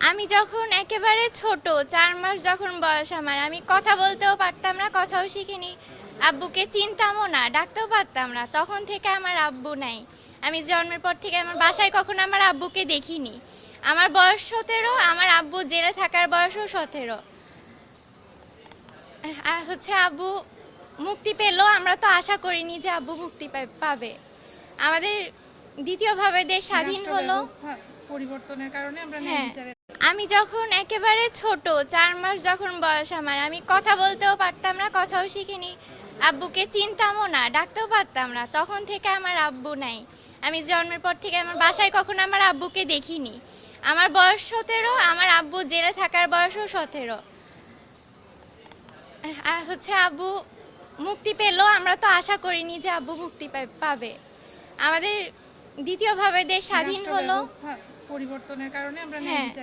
আমি যখন একেবারে ছোট ৪ মাস যখন বয়স আমার, আমি কথা বলতেও পারতাম না, কথাও শিখিনি। আব্বুকে চিনতামও না, ডাকতেও পারতাম না। তখন থেকে আমার আব্বু নাই। আমি জন্মের পর থেকে আমার বাসায় কখনো আমার আব্বুকে দেখিনি। আমার বয়স ১৭, আমার আব্বু জেলে থাকার বয়সও ১৭। আর হচ্ছে আব্বু মুক্তি পেল, আমরা তো আশা করিনি যে আব্বু মুক্তি পাবে। আমাদের দ্বিতীয়ভাবে দেশ স্বাধীন রাষ্ট্র হলো। ব্যবস্থা পরিবর্তনের কারণে আমরা ন্যায় হ্যাঁ, বিচারের আমি যখন একেবারে ছোট ৪ মাস যখন বয়স আমার, আমি কথা বলতেও পারতাম না, কথাও শিখিনি। আব্বুকে চিনতামও না, ডাকতেও পারতাম না। তখন থেকে আমার আব্বু নাই। আমি জন্মের পর থেকে আমার বাসায় কখনো আমার আব্বুকে দেখিনি। আমার বয়স ১৭, আমার আব্বু জেলে থাকার বয়সও ১৭। আর হচ্ছে আব্বু মুক্তি পেল, আমরা তো আশা করিনি যে আব্বু মুক্তি পাবে। আমাদের দ্বিতীয়ভাবে দেশ স্বাধীন রাষ্ট্র হলো। ব্যবস্থা পরিবর্তনের কারণে আমরা ন্যায় হ্যাঁ। বিচারের